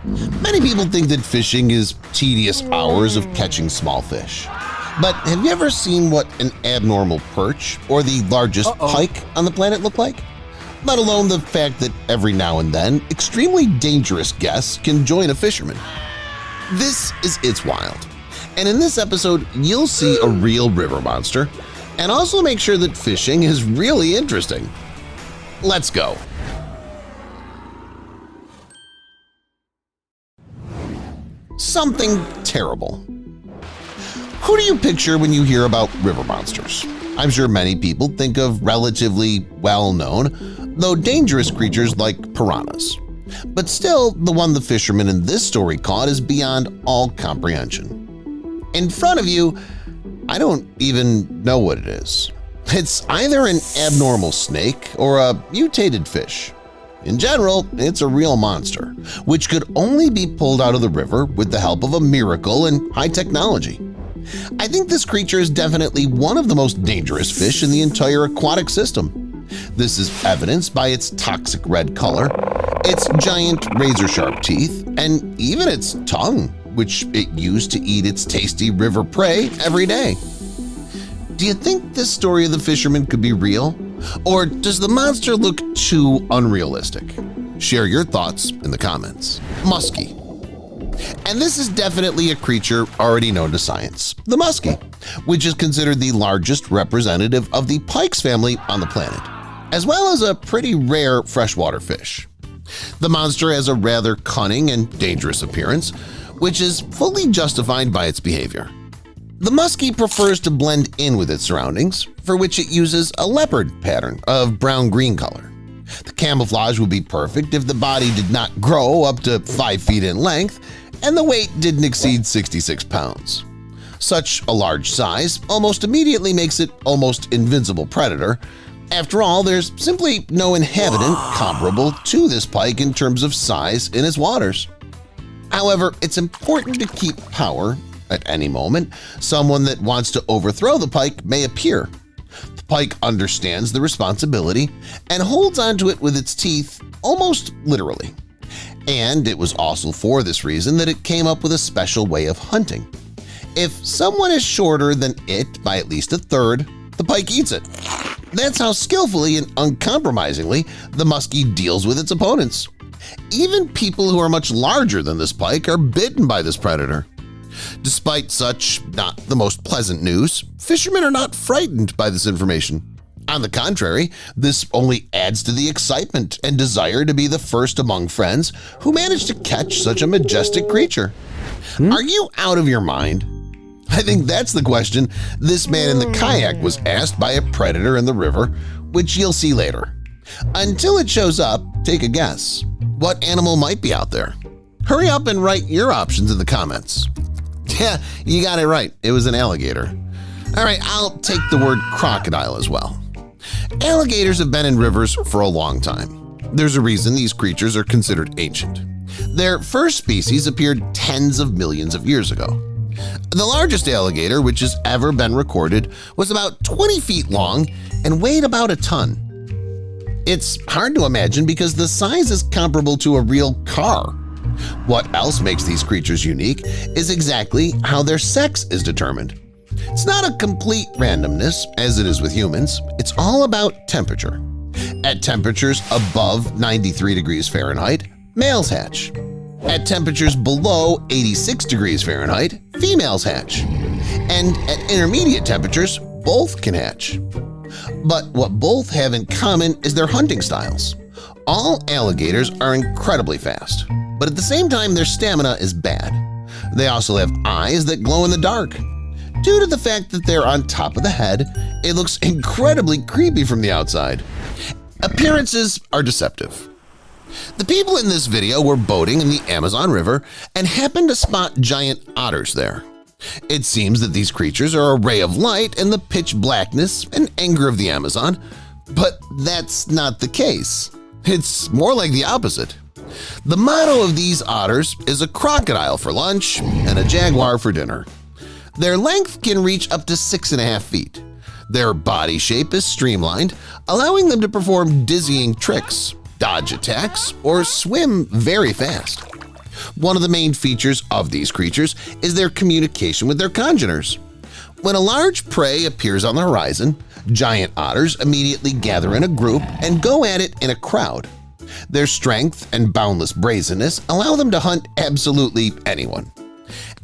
Many people think that fishing is tedious hours of catching small fish. But have you ever seen what an abnormal perch or the largest pike on the planet look like? Let alone the fact that every now and then, extremely dangerous guests can join a fisherman. This is It's Wild, and in this episode you'll see a real river monster and also make sure that fishing is really interesting. Let's go! Something terrible. Who do you picture when you hear about river monsters? I'm sure many people think of relatively well-known, though dangerous creatures like piranhas. But still, the one the fisherman in this story caught is beyond all comprehension. In front of you, I don't even know what it is. It's either an abnormal snake or a mutated fish. In general, it's a real monster, which could only be pulled out of the river with the help of a miracle and high technology. I think this creature is definitely one of the most dangerous fish in the entire aquatic system. This is evidenced by its toxic red color, its giant razor-sharp teeth, and even its tongue, which it used to eat its tasty river prey every day. Do you think this story of the fisherman could be real? Or does the monster look too unrealistic? Share your thoughts in the comments. Muskie. And this is definitely a creature already known to science, the muskie, which is considered the largest representative of the pike's family on the planet, as well as a pretty rare freshwater fish. The monster has a rather cunning and dangerous appearance, which is fully justified by its behavior. The muskie prefers to blend in with its surroundings, for which it uses a leopard pattern of brown-green color. The camouflage would be perfect if the body did not grow up to 5 feet in length and the weight didn't exceed 66 pounds. Such a large size almost immediately makes it almost invincible predator. After all, there's simply no inhabitant comparable to this pike in terms of size in its waters. However, it's important to keep power. At any moment, someone that wants to overthrow the pike may appear. The pike understands the responsibility and holds onto it with its teeth almost literally. And it was also for this reason that it came up with a special way of hunting. If someone is shorter than it by at least a third, the pike eats it. That's how skillfully and uncompromisingly the muskie deals with its opponents. Even people who are much larger than this pike are bitten by this predator. Despite such not the most pleasant news, fishermen are not frightened by this information. On the contrary, this only adds to the excitement and desire to be the first among friends who managed to catch such a majestic creature. Are you out of your mind? I think that's the question this man in the kayak was asked by a predator in the river, which you'll see later. Until it shows up, take a guess. What animal might be out there? Hurry up and write your options in the comments. Yeah, you got it right. It was an alligator. All right, I'll take the word crocodile as well. Alligators have been in rivers for a long time. There's a reason these creatures are considered ancient. Their first species appeared tens of millions of years ago. The largest alligator which has ever been recorded was about 20 feet long and weighed about a ton. It's hard to imagine because the size is comparable to a real car. What else makes these creatures unique is exactly how their sex is determined. It's not a complete randomness, as it is with humans. It's all about temperature. At temperatures above 93 degrees Fahrenheit, males hatch. At temperatures below 86 degrees Fahrenheit, females hatch. And at intermediate temperatures, both can hatch. But what both have in common is their hunting styles. All alligators are incredibly fast, but at the same time their stamina is bad. They also have eyes that glow in the dark. Due to the fact that they're on top of the head, it looks incredibly creepy from the outside. Appearances are deceptive. The people in this video were boating in the Amazon River and happened to spot giant otters there. It seems that these creatures are a ray of light in the pitch blackness and anger of the Amazon, but that's not the case. It's more like the opposite. The motto of these otters is a crocodile for lunch and a jaguar for dinner. Their length can reach up to 6.5 feet. Their body shape is streamlined, allowing them to perform dizzying tricks, dodge attacks, or swim very fast. One of the main features of these creatures is their communication with their congeners. When a large prey appears on the horizon, giant otters immediately gather in a group and go at it in a crowd. Their strength and boundless brazenness allow them to hunt absolutely anyone.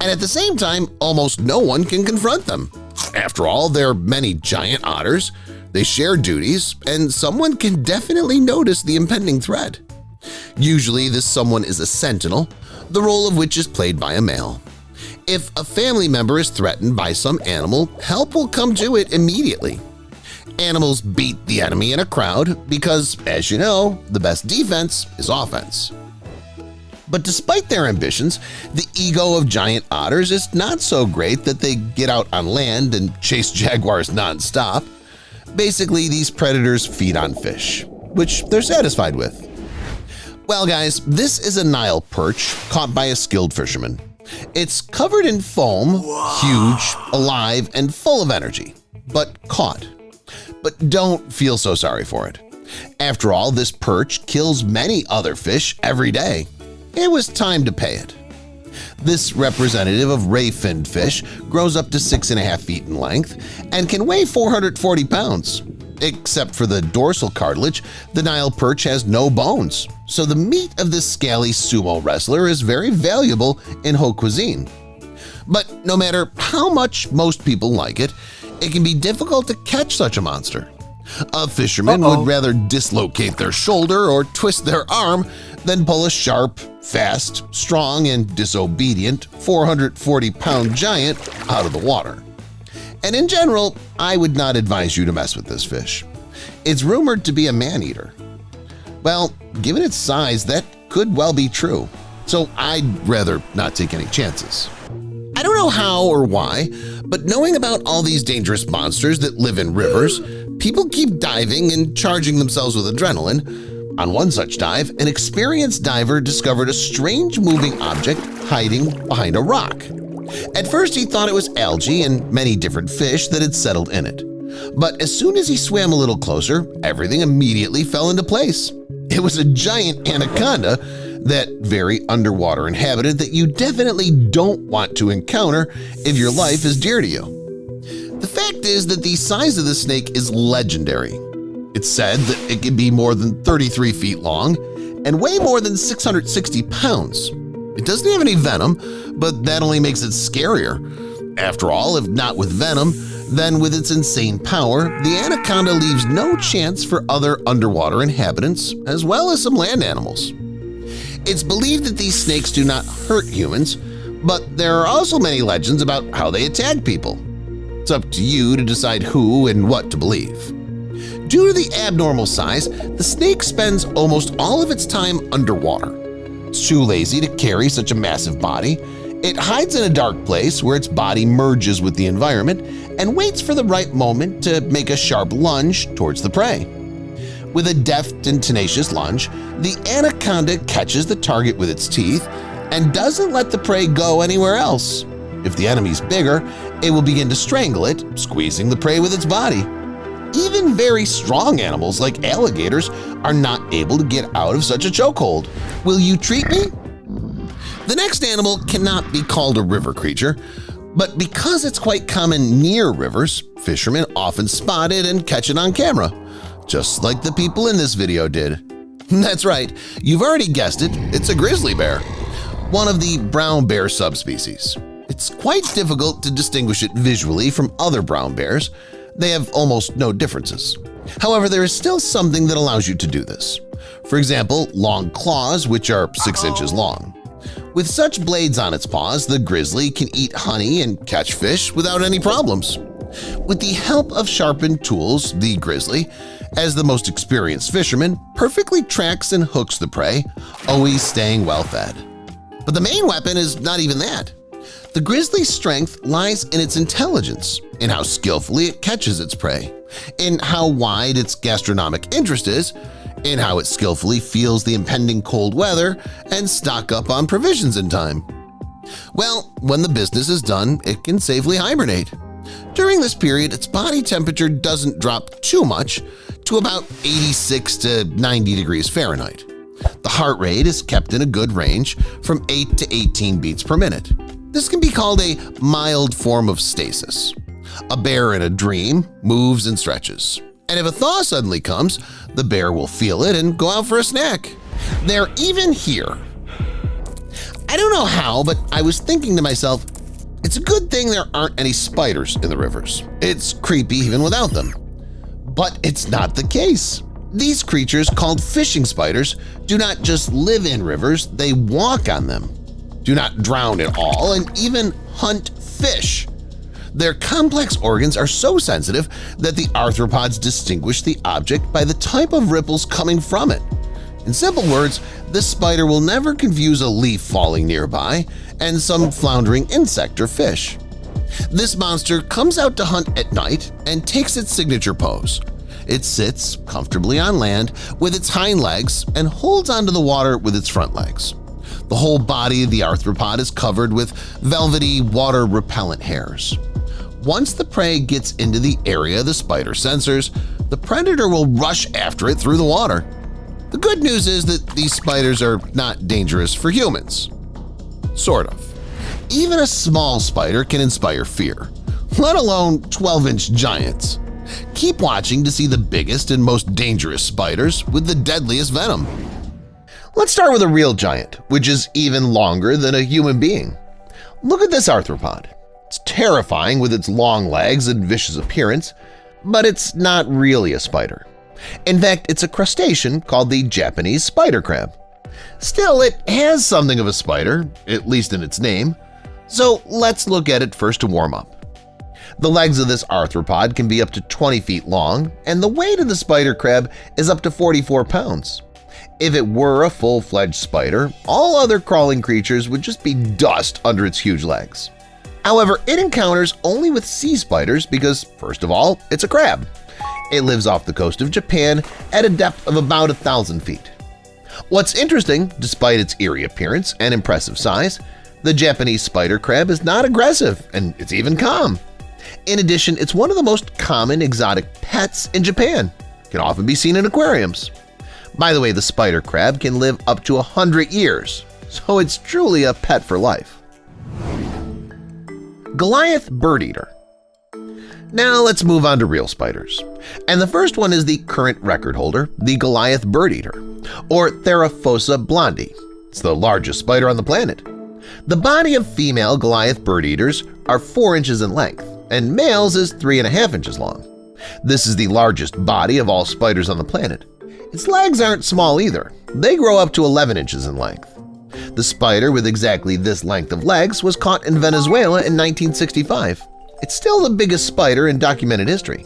And at the same time, almost no one can confront them. After all, there are many giant otters, they share duties, and someone can definitely notice the impending threat. Usually this someone is a sentinel, the role of which is played by a male. If a family member is threatened by some animal, help will come to it immediately. Animals beat the enemy in a crowd because, as you know, the best defense is offense. But despite their ambitions, the ego of giant otters is not so great that they get out on land and chase jaguars non-stop. Basically, these predators feed on fish, which they're satisfied with. Well guys, this is a Nile perch caught by a skilled fisherman. It's covered in foam, huge, alive, and full of energy, but caught. But don't feel so sorry for it. After all, this perch kills many other fish every day. It was time to pay it. This representative of ray-finned fish grows up to 6.5 feet in length and can weigh 440 pounds. Except for the dorsal cartilage, the Nile perch has no bones, so the meat of this scaly sumo wrestler is very valuable in haute cuisine. But no matter how much most people like it, it can be difficult to catch such a monster. A fisherman would rather dislocate their shoulder or twist their arm than pull a sharp, fast, strong, and disobedient 440-pound giant out of the water. And in general, I would not advise you to mess with this fish. It's rumored to be a man-eater. Well, given its size, that could well be true, so I'd rather not take any chances. I don't know how or why, but knowing about all these dangerous monsters that live in rivers, people keep diving and charging themselves with adrenaline. On one such dive, an experienced diver discovered a strange moving object hiding behind a rock. At first he thought it was algae and many different fish that had settled in it. But as soon as he swam a little closer, everything immediately fell into place. It was a giant anaconda, that very underwater inhabitant that you definitely don't want to encounter if your life is dear to you. The fact is that the size of the snake is legendary. It's said that it can be more than 33 feet long and weigh more than 660 pounds. It doesn't have any venom, but that only makes it scarier. After all, if not with venom, then with its insane power, the anaconda leaves no chance for other underwater inhabitants as well as some land animals. It's believed that these snakes do not hurt humans, but there are also many legends about how they attack people. It's up to you to decide who and what to believe. Due to the abnormal size, the snake spends almost all of its time underwater. It's too lazy to carry such a massive body. It hides in a dark place where its body merges with the environment and waits for the right moment to make a sharp lunge towards the prey. With a deft and tenacious lunge, the anaconda catches the target with its teeth and doesn't let the prey go anywhere else. If the enemy's bigger, it will begin to strangle it, squeezing the prey with its body. Even very strong animals like alligators are not able to get out of such a chokehold. Will you treat me? The next animal cannot be called a river creature, but because it's quite common near rivers, fishermen often spot it and catch it on camera, just like the people in this video did. That's right, you've already guessed it, it's a grizzly bear, one of the brown bear subspecies. It's quite difficult to distinguish it visually from other brown bears. They have almost no differences. However, there is still something that allows you to do this. For example, long claws, which are 6 inches long. With such blades on its paws, the grizzly can eat honey and catch fish without any problems. With the help of sharpened tools, the grizzly, as the most experienced fisherman, perfectly tracks and hooks the prey, always staying well fed. But the main weapon is not even that. The grizzly's strength lies in its intelligence, in how skillfully it catches its prey, in how wide its gastronomic interest is, in how it skillfully feels the impending cold weather and stock up on provisions in time. Well, when the business is done, it can safely hibernate. During this period, its body temperature doesn't drop too much to about 86 to 90 degrees Fahrenheit. The heart rate is kept in a good range from 8 to 18 beats per minute. This can be called a mild form of stasis. A bear in a dream moves and stretches. And if a thaw suddenly comes, the bear will feel it and go out for a snack. They're even here. I don't know how, but I was thinking to myself, it's a good thing there aren't any spiders in the rivers. It's creepy even without them. But it's not the case. These creatures, called fishing spiders, do not just live in rivers, they walk on them, do not drown at all, and even hunt fish. Their complex organs are so sensitive that the arthropods distinguish the object by the type of ripples coming from it. In simple words, this spider will never confuse a leaf falling nearby and some floundering insect or fish. This monster comes out to hunt at night and takes its signature pose. It sits comfortably on land with its hind legs and holds onto the water with its front legs. The whole body of the arthropod is covered with velvety, water-repellent hairs. Once the prey gets into the area the spider censors, the predator will rush after it through the water. The good news is that these spiders are not dangerous for humans. Sort of. Even a small spider can inspire fear, let alone 12-inch giants. Keep watching to see the biggest and most dangerous spiders with the deadliest venom. Let's start with a real giant, which is even longer than a human being. Look at this arthropod. It's terrifying with its long legs and vicious appearance, but it's not really a spider. In fact, it's a crustacean called the Japanese spider crab. Still, it has something of a spider, at least in its name, so let's look at it first to warm up. The legs of this arthropod can be up to 20 feet long, and the weight of the spider crab is up to 44 pounds. If it were a full-fledged spider, all other crawling creatures would just be dust under its huge legs. However, it encounters only with sea spiders because, first of all, it's a crab. It lives off the coast of Japan at a depth of about 1,000 feet. What's interesting, despite its eerie appearance and impressive size, the Japanese spider crab is not aggressive and it's even calm. In addition, it's one of the most common exotic pets in Japan. It can often be seen in aquariums. By the way, the spider crab can live up to 100 years, so it's truly a pet for life. Goliath bird eater. Now let's move on to real spiders. And the first one is the current record holder, the Goliath bird eater, or Theraphosa blondi. It's the largest spider on the planet. The body of female Goliath bird eaters are 4 inches in length, and males is 3.5 inches long. This is the largest body of all spiders on the planet. Its legs aren't small either. They grow up to 11 inches in length. The spider with exactly this length of legs was caught in Venezuela in 1965. It's still the biggest spider in documented history.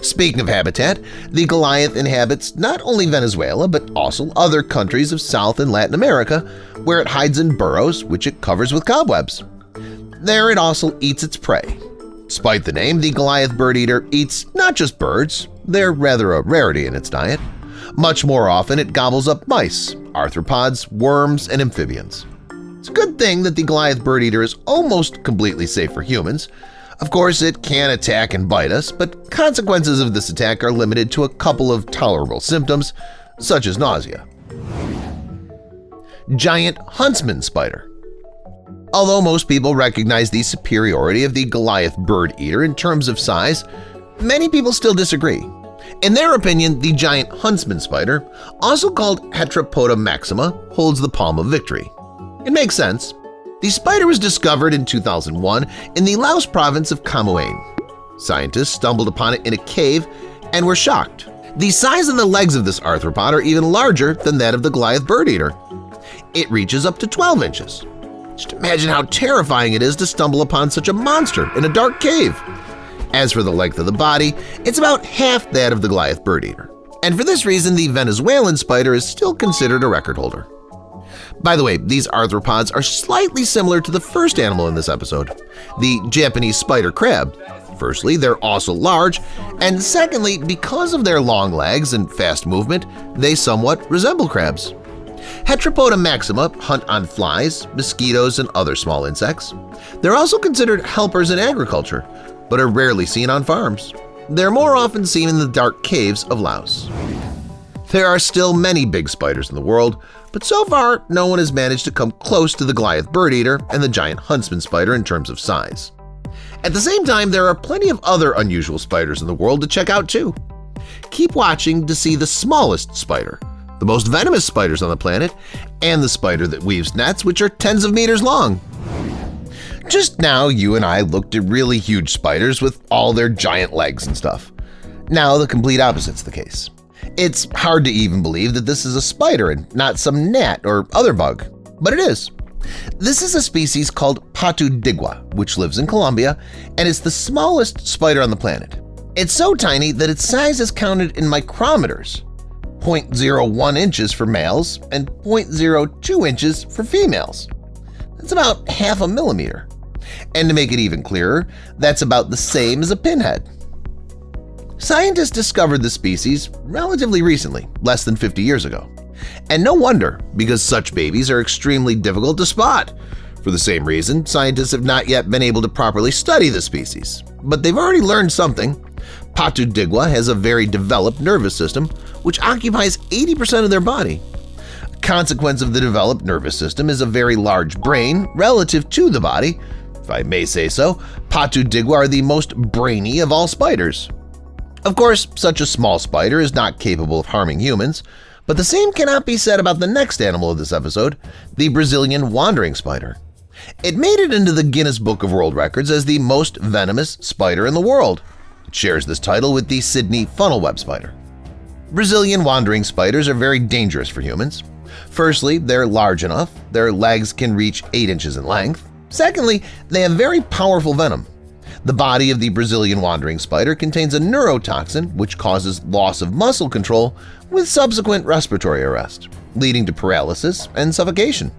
Speaking of habitat, the Goliath inhabits not only Venezuela but also other countries of South and Latin America, where it hides in burrows which it covers with cobwebs. There it also eats its prey. Despite the name, the Goliath bird eater eats not just birds, they're rather a rarity in its diet. Much more often it gobbles up mice, arthropods, worms, and amphibians. It's a good thing that the Goliath bird eater is almost completely safe for humans. Of course, it can attack and bite us, but consequences of this attack are limited to a couple of tolerable symptoms, such as nausea. Giant huntsman spider. Although most people recognize the superiority of the Goliath bird eater in terms of size, many people still disagree. In their opinion, the giant huntsman spider, also called Heteropoda maxima, holds the palm of victory. It makes sense. The spider was discovered in 2001 in the Laos province of Khammouane. Scientists stumbled upon it in a cave and were shocked. The size and the legs of this arthropod are even larger than that of the Goliath bird eater. It reaches up to 12 inches. Just imagine how terrifying it is to stumble upon such a monster in a dark cave. As for the length of the body, it's about half that of the Goliath bird eater. And for this reason, the Venezuelan spider is still considered a record holder. By the way, these arthropods are slightly similar to the first animal in this episode, the Japanese spider crab. Firstly, they're also large, and secondly, because of their long legs and fast movement, they somewhat resemble crabs. Heteropoda maxima hunt on flies, mosquitoes, and other small insects. They're also considered helpers in agriculture, but are rarely seen on farms. They're more often seen in the dark caves of Laos. There are still many big spiders in the world, but so far no one has managed to come close to the Goliath bird eater and the giant huntsman spider in terms of size. At the same time, there are plenty of other unusual spiders in the world to check out too. Keep watching to see the smallest spider, the most venomous spiders on the planet, and the spider that weaves nets which are tens of meters long. Just now, you and I looked at really huge spiders with all their giant legs and stuff. Now the complete opposite's the case. It's hard to even believe that this is a spider and not some gnat or other bug, but it is. This is a species called patudigua, which lives in Colombia, and is the smallest spider on the planet. It's so tiny that its size is counted in micrometers, 0.01 inches for males and 0.02 inches for females. That's about half a millimeter. And to make it even clearer, that's about the same as a pinhead. Scientists discovered the species relatively recently, less than 50 years ago. And no wonder, because such babies are extremely difficult to spot. For the same reason, scientists have not yet been able to properly study the species. But they've already learned something. Patudigua has a very developed nervous system, which occupies 80% of their body. A consequence of the developed nervous system is a very large brain relative to the body. If I may say so, Patudigua are the most brainy of all spiders. Of course, such a small spider is not capable of harming humans, but the same cannot be said about the next animal of this episode, the Brazilian wandering spider. It made it into the Guinness Book of World Records as the most venomous spider in the world. It shares this title with the Sydney funnel web spider. Brazilian wandering spiders are very dangerous for humans. Firstly, they're large enough, their legs can reach 8 inches in length. Secondly, they have very powerful venom. The body of the Brazilian wandering spider contains a neurotoxin which causes loss of muscle control with subsequent respiratory arrest, leading to paralysis and suffocation.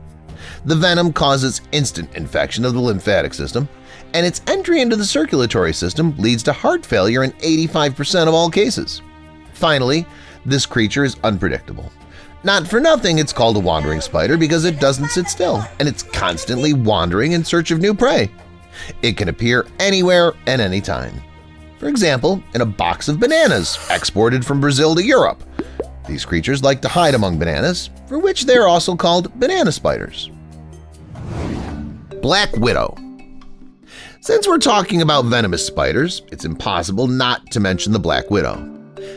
The venom causes instant infection of the lymphatic system, and its entry into the circulatory system leads to heart failure in 85% of all cases. Finally, this creature is unpredictable. Not for nothing it's called a wandering spider because it doesn't sit still, and it's constantly wandering in search of new prey. It can appear anywhere and anytime. For example, in a box of bananas exported from Brazil to Europe. These creatures like to hide among bananas, for which they are also called banana spiders. Black widow. Since we're talking about venomous spiders, it's impossible not to mention the black widow.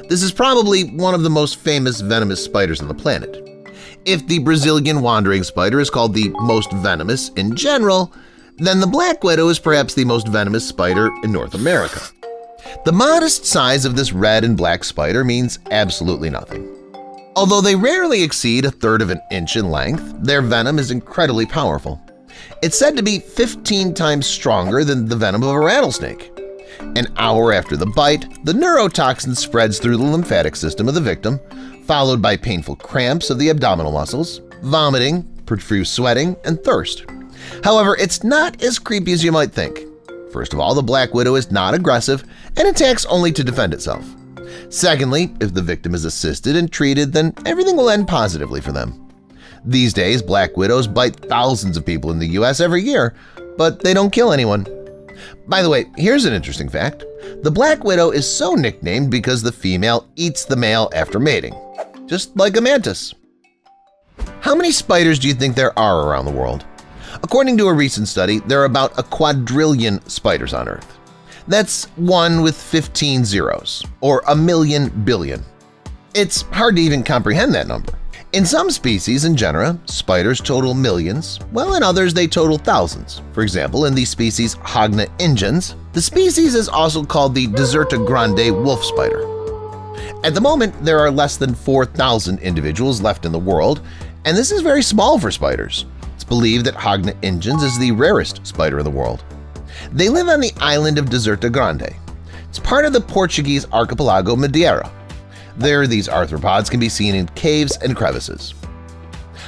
This is probably one of the most famous venomous spiders on the planet. If the Brazilian wandering spider is called the most venomous in general, then the black widow is perhaps the most venomous spider in North America. The modest size of this red and black spider means absolutely nothing. Although they rarely exceed 1/3 of an inch in length, their venom is incredibly powerful. It's said to be 15 times stronger than the venom of a rattlesnake. An hour after the bite, the neurotoxin spreads through the lymphatic system of the victim, followed by painful cramps of the abdominal muscles, vomiting, profuse sweating, and thirst. However, it's not as creepy as you might think. First of all, the black widow is not aggressive and attacks only to defend itself. Secondly, if the victim is assisted and treated, then everything will end positively for them. These days, black widows bite thousands of people in the US every year, but they don't kill anyone. By the way, here's an interesting fact. The black widow is so nicknamed because the female eats the male after mating, just like a mantis. How many spiders do you think there are around the world? According to a recent study, there are about 1 quadrillion spiders on Earth. That's 1 with 15 zeros, or 1,000,000 billion. It's hard to even comprehend that number. In some species and genera, spiders total millions, while in others they total thousands. For example, in the species Hogna ingens, the species is also called the Deserta grande wolf spider. At the moment, there are less than 4,000 individuals left in the world, and this is very small for spiders. It's believed that Hogna ingens is the rarest spider in the world. They live on the island of Deserta Grande. It's part of the Portuguese archipelago Madeira. There, these arthropods can be seen in caves and crevices.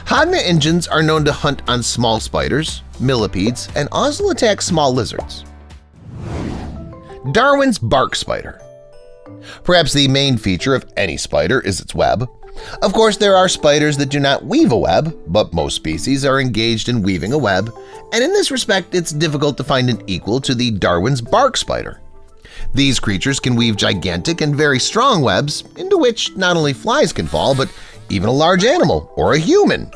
Hogna ingens are known to hunt on small spiders, millipedes, and also attack small lizards. Darwin's bark spider. Perhaps the main feature of any spider is its web. Of course, there are spiders that do not weave a web, but most species are engaged in weaving a web, and in this respect it's difficult to find an equal to the Darwin's bark spider. These creatures can weave gigantic and very strong webs into which not only flies can fall, but even a large animal or a human.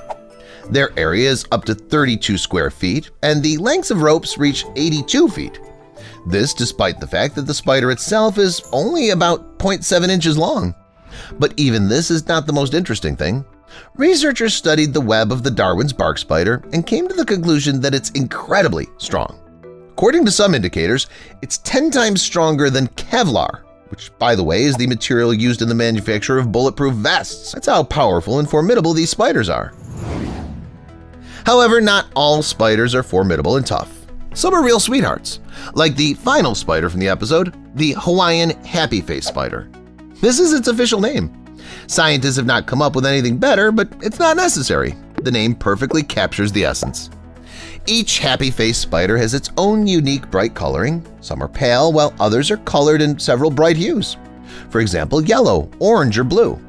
Their area is up to 32 square feet, and the lengths of ropes reach 82 feet. This despite the fact that the spider itself is only about 0.7 inches long. But even this is not the most interesting thing. Researchers studied the web of the Darwin's bark spider and came to the conclusion that it's incredibly strong. According to some indicators, it's 10 times stronger than Kevlar, which, by the way, is the material used in the manufacture of bulletproof vests. That's how powerful and formidable these spiders are. However, not all spiders are formidable and tough. Some are real sweethearts, like the final spider from the episode, the Hawaiian happy face spider. This is its official name. Scientists have not come up with anything better, but it's not necessary. The name perfectly captures the essence. Each happy face spider has its own unique bright coloring. Some are pale, while others are colored in several bright hues. For example, yellow, orange, or blue.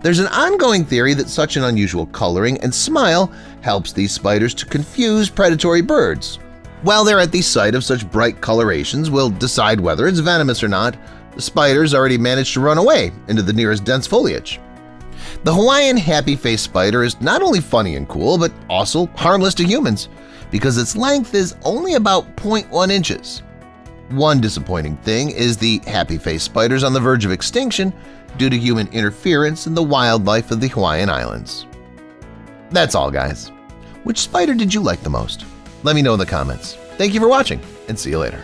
There's an ongoing theory that such an unusual coloring and smile helps these spiders to confuse predatory birds. While they're at the sight of such bright colorations will decide whether it's venomous or not, the spiders already managed to run away into the nearest dense foliage. The Hawaiian happy face spider is not only funny and cool, but also harmless to humans because its length is only about 0.1 inches. One disappointing thing is the happy face spiders on the verge of extinction due to human interference in the wildlife of the Hawaiian Islands. That's all, guys. Which spider did you like the most? Let me know in the comments. Thank you for watching, and see you later.